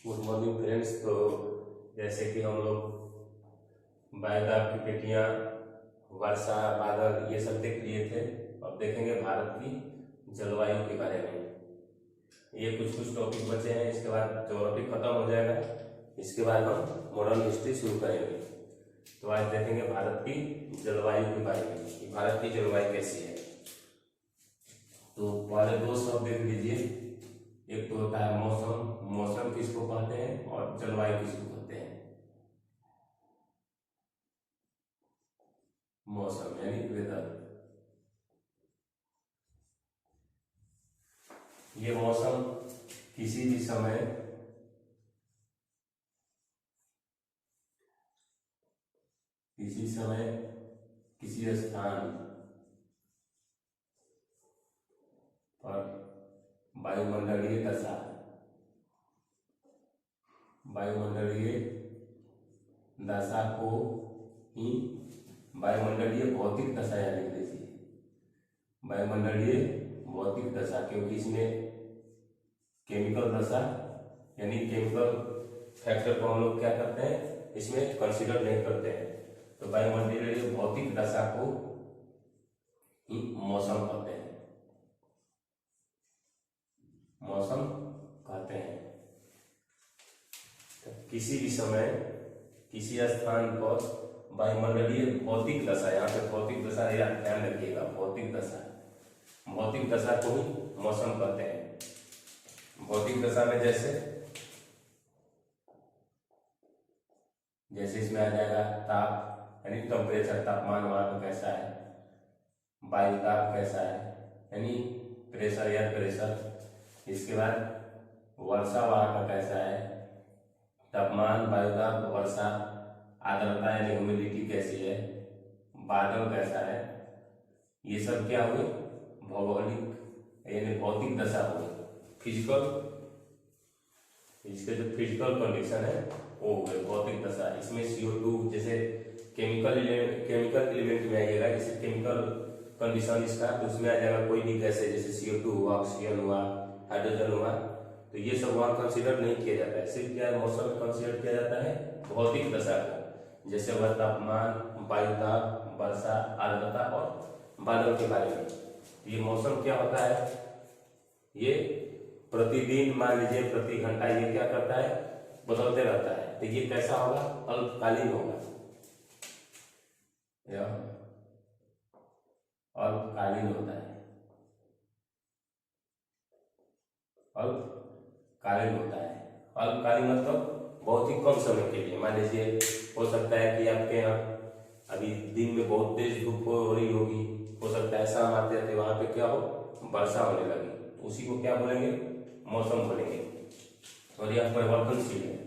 Good morning friends. तो जैसे कि हम लोग बायोदाब की पेटियां, वर्षा, बादल ये सब देख लिए थे। अब देखेंगे भारत की जलवायु के बारे में। ये कुछ कुछ टॉपिक बचे हैं, इसके बाद ज्योग्राफी खत्म हो जाएगा। इसके बाद हम मॉडर्न हिस्ट्री शुरू करेंगे। तो आज देखेंगे भारत की जलवायु के बारे में कि भारत की जलवायु कैसी है। तो पहले दो शब्द देख लीजिए। एक तो होता है मौसम। मौसम किसको कहते हैं और जलवायु किसको कहते हैं। मौसम यानी वेदर। ये मौसम किसी भी समय किसी स्थान पर वायुमंडलीय दशा को ही वायुमंडलीय भौतिक दशा यानी लिख लीजिए। वायुमंडलीय भौतिक दशा, क्योंकि इसमें केमिकल दशा यानी केमिकल फैक्टर को हम लोग क्या करते हैं, इसमें कंसीडर नहीं करते हैं। तो वायुमंडलीय भौतिक दशा को ही मौसम कहते हैं। मौसम कहते हैं किसी भी समय किसी स्थान पर वायुमंडलीय भौतिक दशा, यहाँ पे भौतिक दशा या ध्यान रखिएगा, भौतिक दशा को ही मौसम कहते हैं। भौतिक दशा में जैसे इसमें आ जाएगा ताप यानी टेम्परेचर, तापमान वहां का कैसा है, वायु दाब कैसा है यानी प्रेशर या प्रेशर। इसके बाद वर्षा वहां का कैसा है, तापमान, वायुदाब, वर्षा, आर्द्रता यानी ह्यूमिडिटी कैसी है, बादल कैसा है। ये सब क्या हुए, भौगोलिक यानी भौतिक दशा हुई। इसके जो फिजिकल कंडीशन है वो हो गए भौतिक दशा। इसमें CO2 जैसे केमिकल एलिमेंट में आइएगा, जैसे केमिकल कंडीशन इसका, तो उसमें आ जाएगा कोई भी गैस है, जैसे CO2 हुआ, ऑक्सीजन हुआ, हाइड्रोजन हुआ, तो ये सब वहां कंसीडर नहीं किया जाता है। सिर्फ क्या मौसम में कंसीडर किया जाता है, भौतिक दशा को, जैसे वह तापमान, वायुदाब, वर्षा, आर्द्रता और बादल के बारे में। ये मौसम क्या होता है, ये प्रतिदिन मान लीजिए प्रति घंटा ये क्या करता है, बदलते रहता है। तो ये कैसा होगा, अल्पकालीन होगा, अल्पकालीन होता है, अल्पकालीन होता है। अल्पकालीन मतलब बहुत ही कम समय के लिए। मान लीजिए हो सकता है कि आपके यहाँ अभी दिन में बहुत तेज धूप हो रही होगी, हो सकता है शाम आते आते वहां पे क्या हो, वर्षा होने लगी, तो उसी को क्या बोलेंगे, मौसम बोलेंगे। और यह परिवर्तनशील है,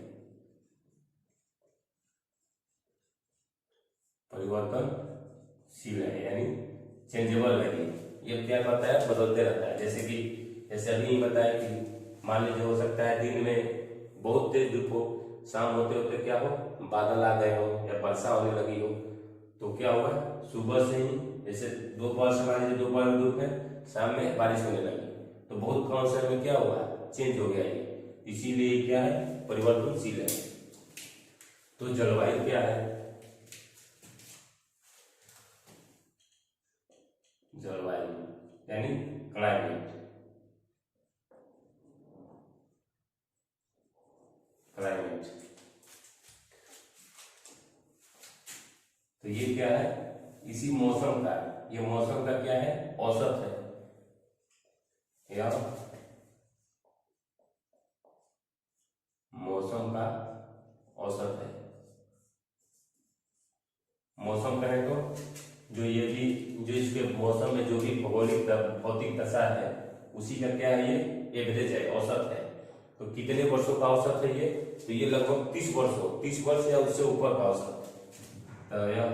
यानी चेंजेबल है। ये क्या करता है, बदलते रहता है। जैसे अभी बताया कि मान लीजिए हो सकता है दिन में बहुत तेज धूप हो, शाम होते होते क्या हो, बादल आ गए हो या वर्षा होने लगी हो। तो क्या होगा, सुबह से ही जैसे दोपहर से मान लीजिए दोपहर में धूप है, शाम में बारिश होने लगी, तो बहुत कम समय में क्या हुआ, चेंज हो गया ये। इसीलिए क्या है, परिवर्तनशील है। तो जलवायु क्या है, जलवायु यानी क्लाइमेट। तो ये क्या है, इसी मौसम का, ये मौसम का क्या है, औसत है, या मौसम का औसत है। मौसम कहें तो जो इसके मौसम में जो भी भौतिक दशा है, उसी का क्या है, ये एवरेज है, औसत है। तो कितने वर्षों का औसत है ये, तो ये लगभग 30 वर्ष या उससे ऊपर का औसत है। तो यह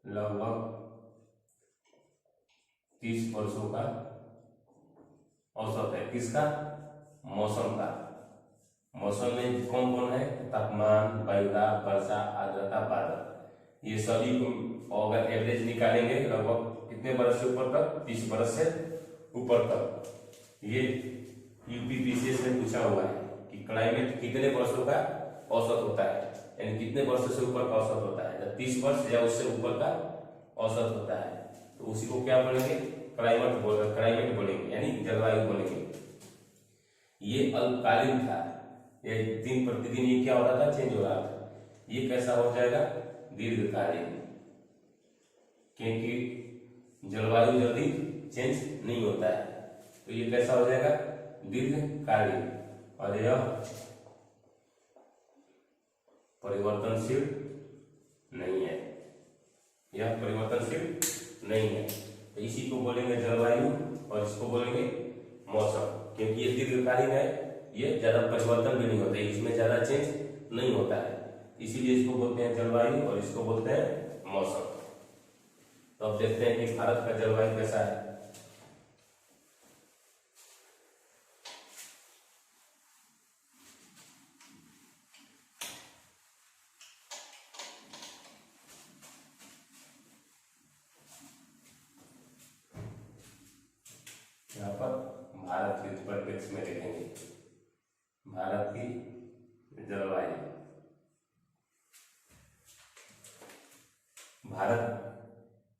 लगभग 30 वर्षों का औसत है। किसका, मौसम का। मौसम में कौन कौन है, तापमान, वायुदाब, वर्षा, आर्द्रता, बादल, ये सभी को अगर एवरेज निकालेंगे लगभग कितने बरस से ऊपर तक, 30 बरस से ऊपर तक, ये यूपीपीसीएस में पूछा हुआ है कि क्लाइमेट कितने वर्षों का औसत होता है, यानी कितने वर्षों से ऊपर का औसत होता है, जब 30 वर्ष या उससे ऊपर का औसत होता है तो उसी को क्या बोलेंगे, क्लाइमेट बोलेंगे, यानी जलवायु बोलेंगे। ये अल्पकालीन था, ये दिन प्रतिदिन ये क्या हो रहा था, चेंज हो रहा था। ये कैसा हो जाएगा, दीर्घकालीन, क्योंकि जलवायु जल्दी चेंज नहीं होता है, तो ये कैसा हो जाएगा, दीर्घकालीन। और यह परिवर्तनशील नहीं है, यह परिवर्तनशील नहीं है, तो इसी को बोलेंगे जलवायु और इसको बोलेंगे मौसम, क्योंकि ये दीर्घकालीन है, ये ज्यादा परिवर्तन भी नहीं होता है, इसमें ज्यादा चेंज नहीं होता है, इसीलिए इसको बोलते हैं जलवायु और इसको बोलते हैं मौसम। तो अब देखते हैं कि भारत का जलवायु कैसा है। यहाँ पर भारत के परिप्रेक्ष्य में देखेंगे भारत की जलवायु। भारत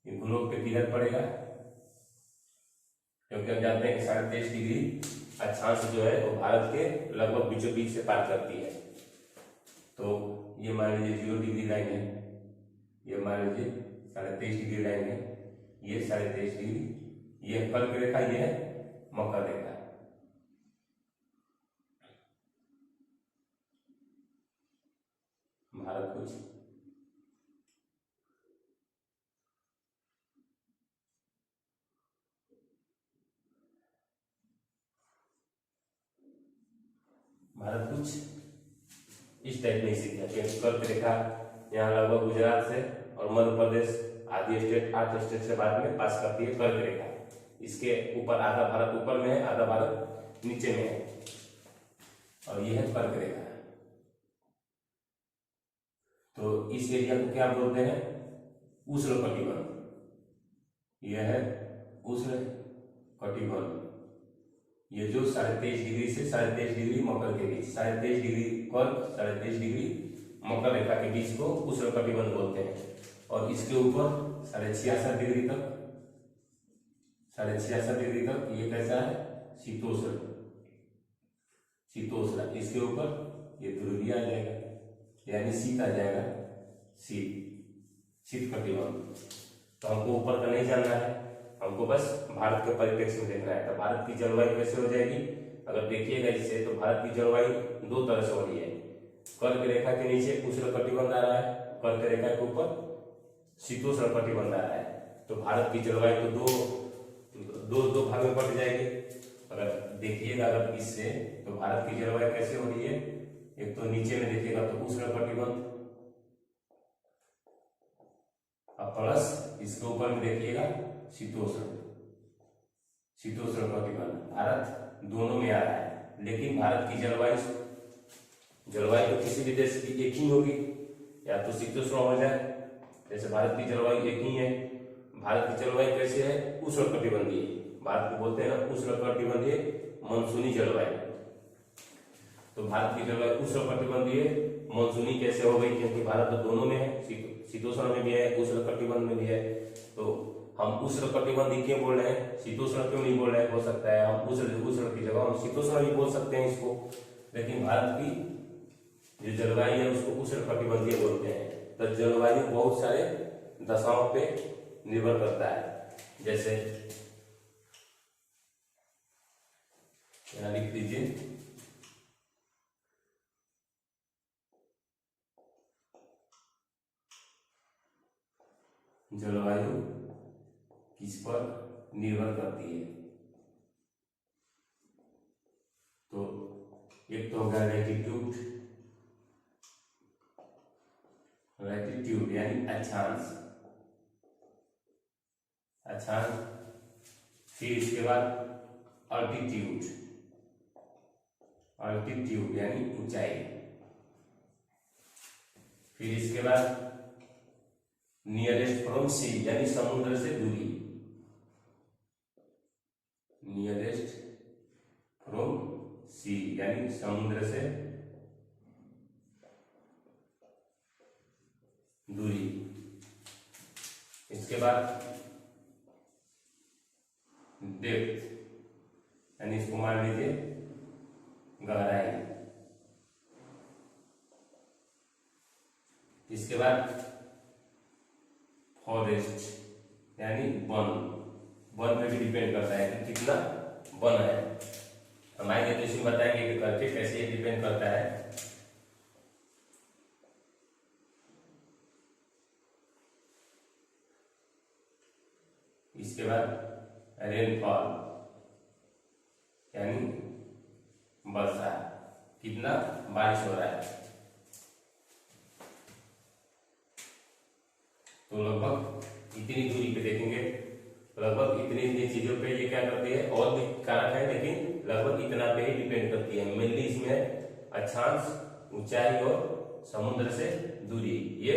ये भूलोक पे किधर पड़ेगा, क्योंकि हम जानते हैं कि 23.5 डिग्री अक्षांश जो है वो भारत के लगभग बीचों बीच से पार करती है। तो ये मान लीजिए 0 डिग्री लाइन है, ये मान लीजिए 23.5 डिग्री लाइन है, ये 23.5 डिग्री, ये कर्क रेखा, ये है मकर रेखा। भारत कुछ इस टाइप में सीखा, क्योंकि कर्क रेखा यहाँ लगभग गुजरात से और मध्य प्रदेश आदि स्टेट 8 स्टेट से बाद में पास करती है कर्क रेखा। इसके ऊपर आधा भारत ऊपर में है, आधा भारत नीचे में है, और यह है कर्क रेखा। तो इस एरिया को क्या बोलते हैं, उष्णकटिबंध, यह है उष्णकटिबंध। ये जो 23.5 डिग्री से 23.5 डिग्री मकर के बीच, 23.5 डिग्री कर्क, 23.5 डिग्री मकर रेखा के बीच को उष्णकटिबंध बोलते हैं। और इसके ऊपर 66.5 डिग्री तक, 66.5 डिग्री तक ये कैसा है, शीतोष्ण। इसके ऊपर ये ध्रुवीय आ जाएगा, यानी शीत आ जाएगा, शीत कटिबंध। तो हमको ऊपर का नहीं जानना है, हमको बस भारत के परिप्रेक्ष्य में देखना है। तो भारत की जलवायु कैसे हो जाएगी, अगर देखिएगा इससे, तो भारत की जलवायु 2 तरह से हो रही है। कर्क रेखा के नीचे उष्णकटिबंध आ रहा है, कर्क रेखा के ऊपर शीतोष्णकटिबंध आ रहा है। तो भारत की जलवायु तो दो भाग में बट जाएगी। अगर देखिएगा अगर इससे, तो भारत की जलवायु कैसे हो रही है, एक तो नीचे में देखिएगा तो उष्णकटिबंध, प्लस इसके ऊपर में देखिएगा शीतोष्ण कटिबंध। भारत दोनों में आ रहा है, लेकिन भारत की जलवायु तो किसी भी देश की एक ही होगी, या तो शीतोष्ण हो जाए, जैसे भारत की जलवायु एक ही है। भारत की जलवायु कैसे है, उष्णकटिबंधीय, भारत को बोलते हैं ना उष्णकटिबंधीय मानसूनी जलवायु। तो भारत की जलवायु उष्णकटिबंधीय मानसूनी कैसे हो गई, क्योंकि भारत तो दोनों में है, शीतोष्ण में भी है, उष्णकटिबंध में भी है। तो हम उष्णकटिबंधीय क्यों बोल रहे हैं, शीतोष्ण क्यों नहीं बोल रहे हैं, हो सकता है हम उष्ण की जगह हम शीतोष्ण भी बोल सकते हैं इसको, लेकिन भारत की जो जलवायु है उसको उष्णकटिबंधीय बोलते हैं। तो जलवायु बहुत सारे दशाओं पे निर्भर करता है, जैसे यहाँ लिख लीजिए, जलवायु किस पर निर्भर करती है। तो एक तो होगा लैटिट्यूड यानी अक्षांश, फिर इसके बाद अल्टीट्यूड यानी ऊंचाई, फिर इसके बाद नियरेस्ट फ्रॉम सी यानी समुद्र से दूरी, नियरेस्ट फ्रॉम सी यानी समुद्र से दूरी। इसके बाद डेप्थ यानी इसको मान लीजिए गहराई। इसके बाद फॉरेस्ट यानी वन, वन पे भी डिपेंड करता है कि कितना वन है। हम आगे तो इसमें बताएंगे कि करके कैसे ये डिपेंड करता है। इसके बाद रेनफॉल यानी वर्षा, कितना बारिश हो रहा है। तो लगभग इतनी दूरी पे देखेंगे, लगभग इतनी चीजों पे ये क्या करती है, और भी कारक है लेकिन लगभग इतना पे ही डिपेंड करती है। मेनली इसमें अक्षांश, ऊंचाई और समुद्र से दूरी, ये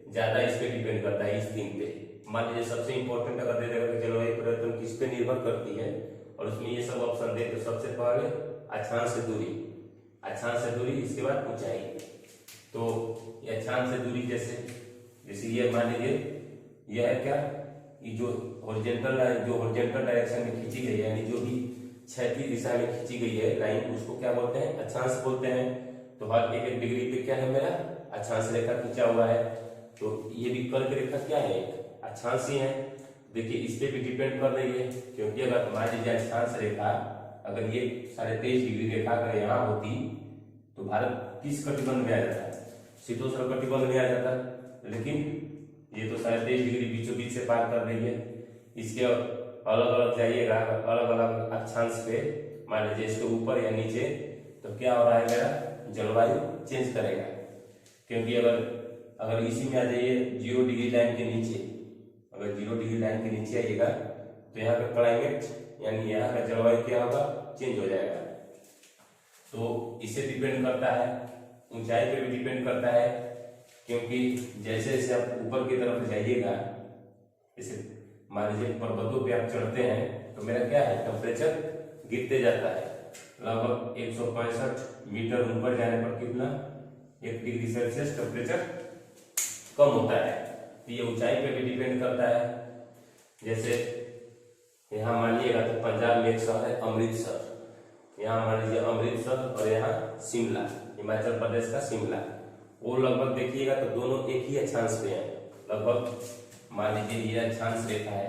ज्यादा इस पे डिपेंड करता है, इस तीन पे। मान लीजिए सबसे इंपॉर्टेंट अगर दे देगा कि जलवायु परिवर्तन किस पे निर्भर करती है, और उसमें ये सब ऑप्शन दे, तो सबसे पहले अक्षांश से दूरी, अक्षांश से दूरी, इसके बाद ऊंचाई। तो ये अक्षांश से दूरी जैसे ये मान लीजिए यह है क्या, ये जो हॉरिजॉन्टल डायरेक्शन में खींची गई है, यानी जो भी क्षैतिज दिशा में खींची गई है लाइन, उसको क्या बोलते हैं, अक्षांश बोलते हैं। तो हर एक डिग्री पे क्या है मेरा अक्षांश रेखा खींचा हुआ है। तो ये भी कर्क रेखा क्या है, अक्षांश ही है। देखिए इस पे भी डिपेंड कर रही है, क्योंकि अगर मान लीजिए अक्षांश रेखा अगर ये 23.5 डिग्री रेखा अगर यहाँ होती तो भारत किस कटिबंध में आ जाता है, शीतोष्ण कटिबंध में आ जाता। लेकिन ये तो 23.5 डिग्री बीचों बीच से पार कर रही है। इसके अलग अलग जाइएगा, अलग अलग अक्षांश पे मान लीजिए इसके ऊपर या नीचे, तो क्या हो रहा है मेरा जलवायु चेंज करेगा। क्योंकि अगर इसी में आ जाइए 0 डिग्री लाइन के नीचे, अगर 0 डिग्री लाइन के नीचे आइएगा तो यहाँ पे क्लाइमेट यानी यहाँ का जलवायु क्या होगा, चेंज हो जाएगा। तो इससे डिपेंड करता है, ऊंचाई पे भी डिपेंड करता है, क्योंकि जैसे जैसे आप ऊपर की तरफ जाइएगा, जैसे मान लीजिए पर्वतों पे आप चढ़ते हैं, तो मेरा क्या है टेम्परेचर गिरते जाता है। लगभग 165 मीटर ऊपर जाने पर कितना 1 डिग्री सेल्सियस टेम्परेचर कम होता है। तो ये ऊंचाई पे भी डिपेंड करता है। जैसे यहाँ मानिएगा तो पंजाब में एक शहर है अमृतसर, यहाँ मान लीजिए अमृतसर, और यहाँ शिमला, हिमाचल प्रदेश का शिमला, वो लगभग देखिएगा तो दोनों एक ही अक्षांश पे हैं। लगभग मान लीजिए ये अक्षांश रेखा है,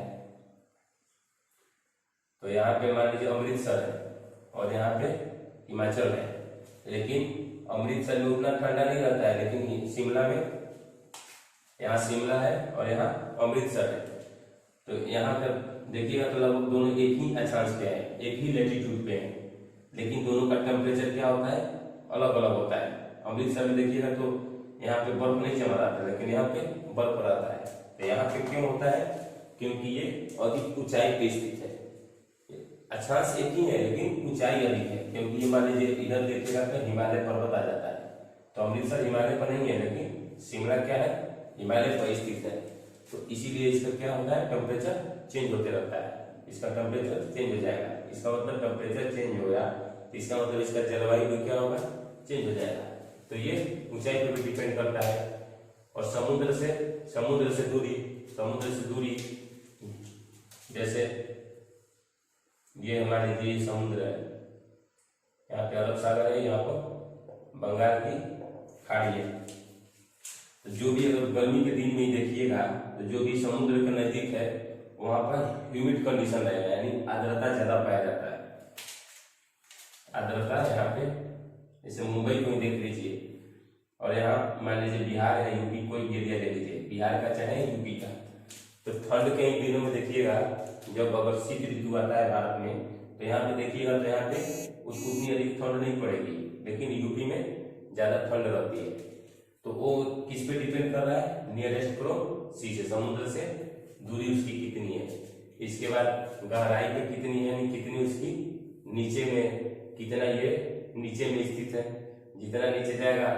तो यहाँ पे मान लीजिए अमृतसर है और यहाँ पे हिमाचल है। लेकिन अमृतसर में उतना ठंडा नहीं रहता है, लेकिन शिमला में, यहाँ शिमला है और यहाँ अमृतसर है। तो यहाँ पे देखिएगा तो लगभग दोनों एक ही अक्षांश पे है, एक ही लैटिट्यूड पे है, लेकिन दोनों का टेम्परेचर क्या होता है, अलग अलग होता है। अमृतसर में देखिएगा तो यहाँ पे बर्फ नहीं जमा रहता है, लेकिन यहाँ पे बर्फ रहता है। तो यहाँ पे क्यों होता है, क्योंकि ये अधिक ऊंचाई पे स्थित है। अक्षांश एक ही है लेकिन ऊंचाई अधिक है, क्योंकि ये मान लीजिए इधर देखिएगा तो हिमालय पर्वत आ जाता है। तो अमृतसर हिमालय पर नहीं है, लेकिन शिमला क्या है, हिमालय पर स्थित है। तो इसीलिए इसका क्या होता है, टेम्परेचर चेंज होते रहता है। इसका टेम्परेचर चेंज हो जाएगा, इसका मतलब टेम्परेचर चेंज हो गया, इसका मतलब इसका जलवायु भी क्या होगा, चेंज हो जाएगा। तो ये ऊंचाई पर भी डिपेंड करता है। और समुद्र से दूरी, जैसे ये हमारे लीजिए समुद्र है, यहाँ पे अरब सागर है, यहाँ पर बंगाल की खाड़ी है। तो जो भी अगर गर्मी के दिन में देखिएगा तो जो भी समुद्र के नजदीक है वहां पर ह्यूमिड कंडीशन रहेगा, यानी आर्द्रता ज्यादा पाया जाता है। आर्द्रता यहाँ पे जैसे मुंबई को ही देख लीजिए, और यहाँ मान लीजिए बिहार है, यूपी, कोई भी एरिया ले लीजिए, बिहार का चाहे यूपी का। तो ठंड के दिनों में देखिएगा, जब अगर शीत ऋतु आता है भारत में, तो यहाँ पे देखिएगा तो यहाँ पे उसको उतनी अधिक ठंड नहीं पड़ेगी, लेकिन यूपी में ज्यादा ठंड रहती है। तो वो किस पे डिपेंड कर रहा है, नियरेस्ट फ्रॉम सी से, समुद्र से दूरी उसकी कितनी है। इसके बाद गहराई पे कितनी है, यानी कितनी उसकी नीचे में, कितना ये नीचे में स्थित है। जितना नीचे जाएगा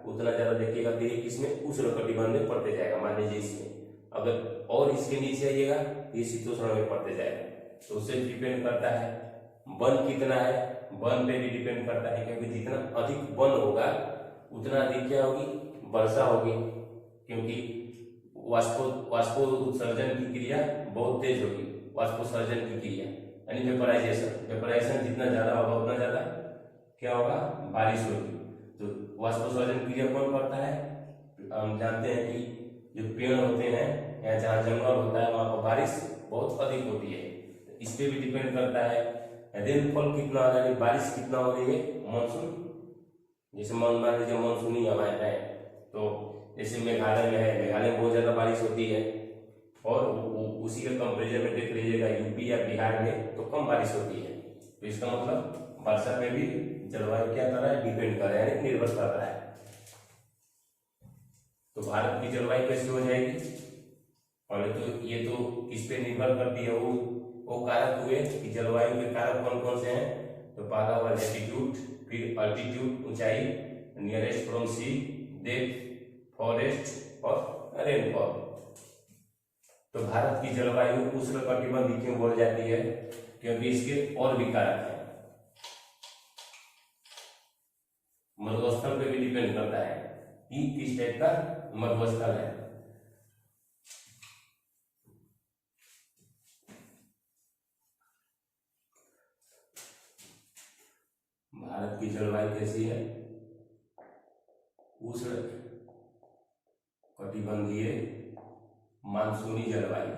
उतना ज्यादा देखिएगा कि इसमें उष्णकटिबंध में पड़ते जाएगा। मान लीजिए इसमें अगर और इसके नीचे आइएगा ये शीतोष्ण में पड़ते जाएगा। तो उससे डिपेंड करता है वन कितना है, वन पे भी डिपेंड करता है, क्योंकि जितना अधिक वन होगा उतना अधिक क्या होगी, वर्षा होगी, क्योंकि वाष्पो उत्सर्जन की क्रिया बहुत तेज होगी, वाष्पोत्सर्जन की क्रिया यानी वेपराइजेशन जितना ज्यादा होगा उतना ज्यादा क्या होगा, बारिश होगी। तो वाष्पोत्सर्जन क्रिया कौन करता है, हम जानते हैं कि जो पेड़ होते हैं या जहाँ जंगल होता है वहां पर बारिश बहुत अधिक होती है। इस पे भी डिपेंड करता है रेनफॉल कितना हो रहा है, बारिश कितना हो रही है, मानसून जैसे मान लीजिए मानसूनी हवाएं है, तो जैसे मेघालय में है, मेघालय में बहुत ज्यादा बारिश होती है, और उसी के कंपेरिजन में देख लीजिएगा यूपी या बिहार में तो कम बारिश होती है। तो इसका मतलब वर्षा पे भी जलवायु क्या कर रहा है, डिपेंड कर रहा है, निर्भर कर रहा है। तो भारत की जलवायु कैसी हो जाएगी, पहले तो ये तो किस पे निर्भर करती है, वो कारक हुए कि जलवायु के कारक कौन कौन से हैं। तो पहला हुआ लैटिट्यूड, फिर अल्टीट्यूड ऊंचाई, nearest from sea, depth, forest और रेनफॉल। तो भारत की जलवायु उष्णकटिबंधीय क्यों बोल जाती है, क्योंकि इसके और भी कारक हैं। मरुस्थल पे भी डिपेंड करता है कि किस टाइप का मरुस्थल है। भारत की जलवायु कैसी है, उष्ण कटिबंधीय मानसूनी जलवायु,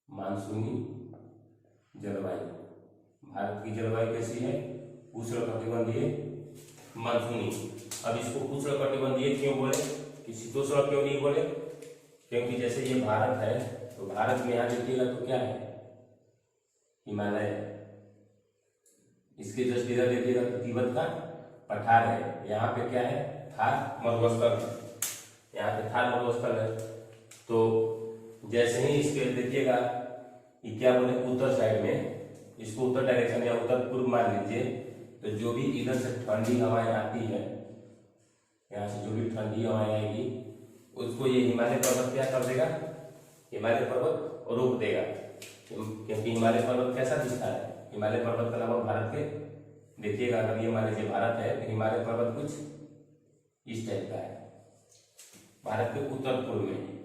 मानसूनी जलवायु। भारत की जलवायु कैसी है, उष्ण कटिबंधीय मानसूनी। अब इसको उष्ण कटिबंधीय क्यों बोले, कि शीतोष्ण क्यों नहीं बोले, क्योंकि जैसे ये भारत है तो भारत में यहाँ देखिएगा तो क्या है, हिमालय, इसके जस्ट इधर देखिएगा तो तिब्बत का पठार है, यहाँ पे क्या है, थार मरुस्थल है, यहाँ पे थार मरुस्थल है। तो जैसे ही इसके देखिएगा ये क्या बोले, उत्तर साइड में, इसको उत्तर डायरेक्शन या उत्तर पूर्व मान लीजिए, तो जो भी इधर से ठंडी हवाएं आती है, यहाँ से जो भी ठंडी हवाएं आएगी उसको ये हिमालय पर्वत क्या कर देगा, हिमालय पर्वत रोक देगा, क्योंकि हिमालय पर्वत कैसा दिखता है, हिमालय पर्वत का नाम भारत के देखिएगा, अगर ये मान लीजिए भारत है तो हिमालय पर्वत कुछ इस टाइप का है, भारत के उत्तर पूर्व में।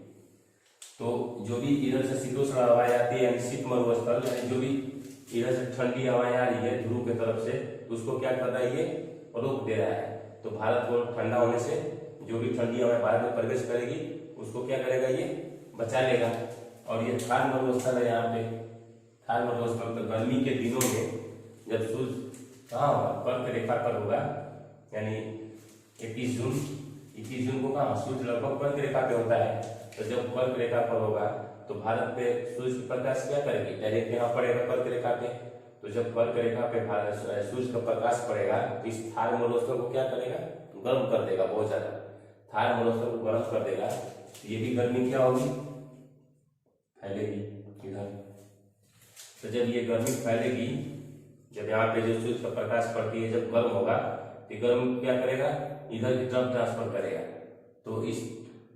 तो जो भी इधर से शीतोष्ण हवाएं आती है, शीत मरुस्थल, यानी जो भी इधर से ठंडी हवाएं आ रही है ध्रुव की तरफ से, उसको क्या कर रहा है, ये रोक दे रहा है। तो भारत को ठंडा होने से जो भी ठंडी हवाएं भारत में प्रवेश करेगी उसको क्या करेगा, ये बचा लेगा। और ये थार मरुस्थल है, यहाँ पे थार मरुस्थल तो गर्मी के दिनों में जब सूर्य कहाँ होगा, कर्क रेखा पर होगा, यानी 21 जून को कहाँ सूर्य लगभग कर्क रेखा पे होता है। तो जब कर्क रेखा पर होगा तो भारत पे सूर्य की प्रकाश क्या करेगी, डायरेक्ट यहाँ पड़ेगा कर्क रेखा पे। तो जब कर्क रेखा पे सूर्य का प्रकाश पड़ेगा तो इस थार मरुस्थल को क्या करेगा, गर्म कर देगा, बहुत ज्यादा थार मरुस्थल को गर्म कर देगा। ये भी गर्मी क्या होगी, फैलेगी इधर। तो जब ये गर्मी फैलेगी, जब यहाँ पे जो सूर्य का प्रकाश पड़ती है, जब गर्म होगा तो गर्म क्या करेगा, इधर की तरफ ट्रांसफर करेगा। तो इस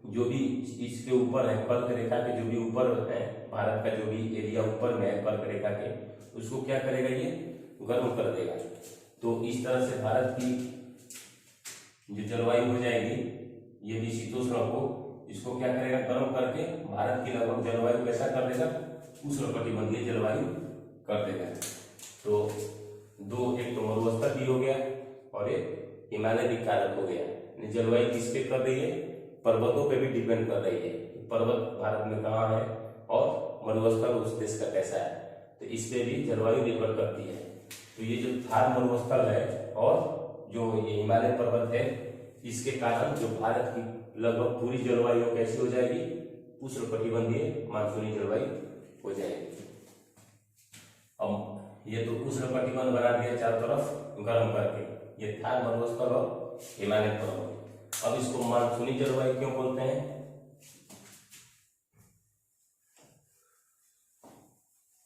जो भी इसके ऊपर है कर्क रेखा के, जो भी ऊपर है भारत का जो भी एरिया ऊपर में है कर्क रेखा के, उसको क्या करेगा, ये गर्म कर देगा। तो इस तरह से भारत की जो जलवायु हो जाएगी, ये भी शीतोष्ण को इसको क्या करेगा, गर्म करके भारत की लगभग जलवायु कैसा कर देगा, उष्णकटिबंधीय जलवायु कर देगा। तो दो, एक तो मरुस्थल भी हो गया और एक हिमालय भी कारक हो गया। जलवायु किस पे कर रही है, पर्वतों पे भी डिपेंड कर रही है, पर्वत भारत में कहाँ है और मरुस्थल उस देश का कैसा है, तो इस पे भी जलवायु निर्भर करती है। तो ये जो थार मरुस्थल है और जो ये हिमालय पर्वत है, इसके कारण जो भारत की लगभग पूरी जलवायु कैसी हो जाएगी, उष्णकटिबंधीय मानसूनी जलवायु हो जाएगी। अब ये तो उष्णकटिबंध बना दिया चारों तरफ गर्म करके, ये थार मरुस्थल और हिमालय पर्वत। अब इसको मानसूनी जलवायु क्यों बोलते हैं,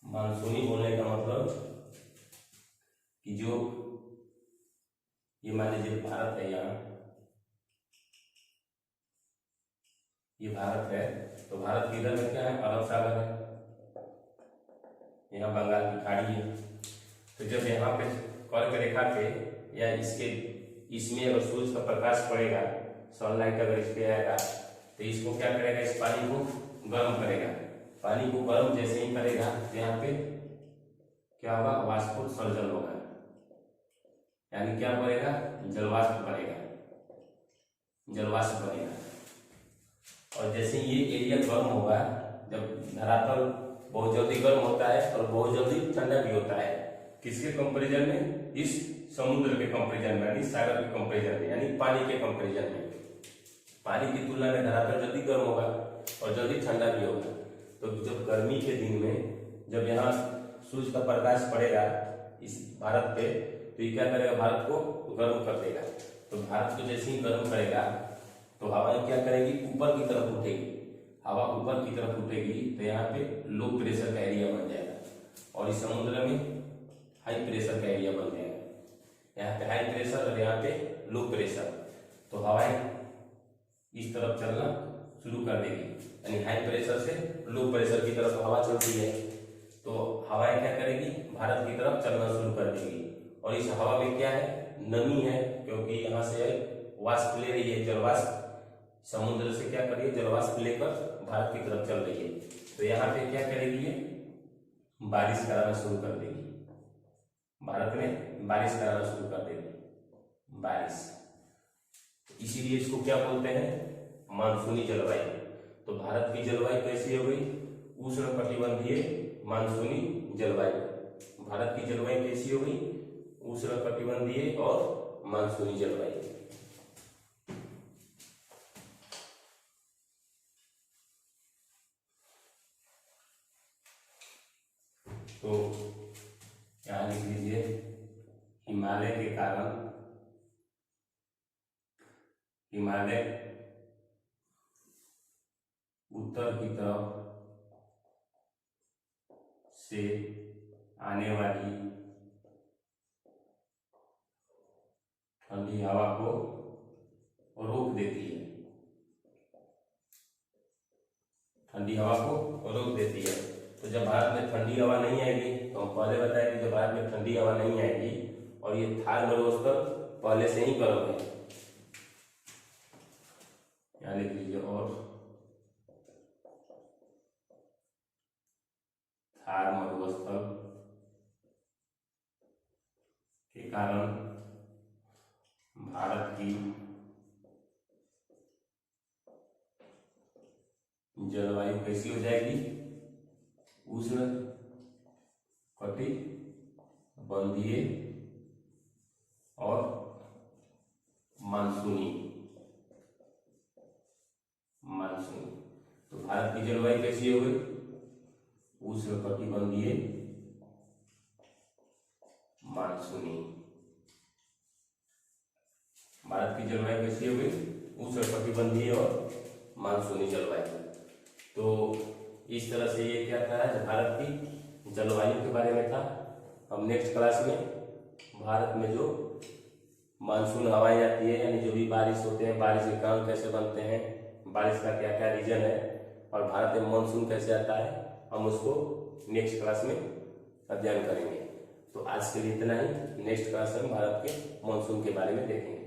मानसूनी बोलने का मतलब कि जो ये मान लीजिए भारत है, यहाँ ये भारत है, तो भारत के इधर में क्या है, अरब सागर है, यहाँ बंगाल की खाड़ी है। तो जब यहाँ पे कर्क रेखा पे या इसमें अगर सूरज का प्रकाश पड़ेगा, सनलाइट अगर इस पे आएगा तो इसको क्या करेगा, इस पानी को गर्म करेगा। पानी को गर्म जैसे ही करेगा तो यहाँ पे क्या होगा, वाष्पोत्सर्जन होगा, यानी क्या बनेगा, जलवाष्प बनेगा, जलवाष्प बनेगा। और जैसे ये एरिया गर्म होगा, जब धरातल बहुत जल्दी गर्म होता है और बहुत जल्दी ठंडा भी होता है, किसके कंपैरिजन में, इस समुद्र के कंपैरिजन में, यानी सागर के कंपैरिजन में, यानी पानी के कंपैरिजन में। पानी की तुलना में धरातल जल्दी गर्म होगा और जल्दी ठंडा भी होगा। तो जब गर्मी के दिन में जब यहाँ सूरज का प्रकाश पड़ेगा इस भारत पे, तो ये क्या करेगा, भारत को गर्म कर देगा। तो भारत को जैसे ही गर्म करेगा तो हवाएं क्या करेगी, ऊपर की तरफ उठेगी। हवा ऊपर की तरफ उठेगी तो यहाँ पे लो प्रेशर का एरिया बन जाएगा और इस समुद्र में हाई प्रेशर का एरिया बन जाएगा। यहाँ पे हाई प्रेशर और यहाँ पे लो प्रेशर, तो हवाएं इस तरफ चलना शुरू कर देगी, यानी हाई प्रेशर से लो प्रेशर की तरफ हवा चलती है, तो हवाएं क्या करेगी, भारत की तरफ चलना शुरू कर देगी। और इस हवा में क्या है, नमी है, क्योंकि यहाँ से वाष्प ले रही है, जलवाष्प समुद्र से क्या कर रही है, जलवाष्प लेकर भारत की तरफ चल रही है। तो यहाँ पे क्या करेगी, ये बारिश कराना शुरू कर देगी, भारत में बारिश कराना शुरू कर देगी, बारिश। इसीलिए इसको क्या बोलते हैं, मानसूनी जलवायु। तो भारत की जलवायु कैसी हो गई, उष्णकटिबंधीय मानसूनी जलवायु। भारत की जलवायु कैसी हो गई, उष्णकटिबंधीय और मानसूनी जलवायु। तो यहां लिख लीजिए, हिमालय के कारण, हिमालय उत्तर की तरफ से आने वाली ठंडी हवा को रोक देती है, ठंडी हवा को रोक देती है। तो जब भारत में ठंडी हवा नहीं आएगी, तो हम पहले बताए कि जब भारत में ठंडी हवा नहीं आएगी और ये थार मरुस्थल पहले से ही गर्म है, यहाँ लिख लीजिए, और थार मरुस्थल के कारण भारत की जलवायु कैसी हो जाएगी, उष्ण कटिबंधीय और मानसूनी, मानसूनी। तो भारत की जलवायु कैसी हो गई, उष्ण कटिबंधीय मानसूनी। भारत की जलवायु कैसी हो गई, उष्ण कटिबंधीय और मानसूनी जलवायु। तो इस तरह से ये क्या था, भारत की जलवायु के बारे में था। हम नेक्स्ट क्लास में भारत में जो मानसून हवाएं आती है, यानी जो भी बारिश होते हैं, बारिश के कारण कैसे बनते हैं, बारिश का क्या क्या रीजन है और भारत में मानसून कैसे आता है, हम उसको नेक्स्ट क्लास में अध्ययन करेंगे। तो आज के लिए इतना ही। नेक्स्ट क्लास में भारत के मानसून के बारे में देखेंगे।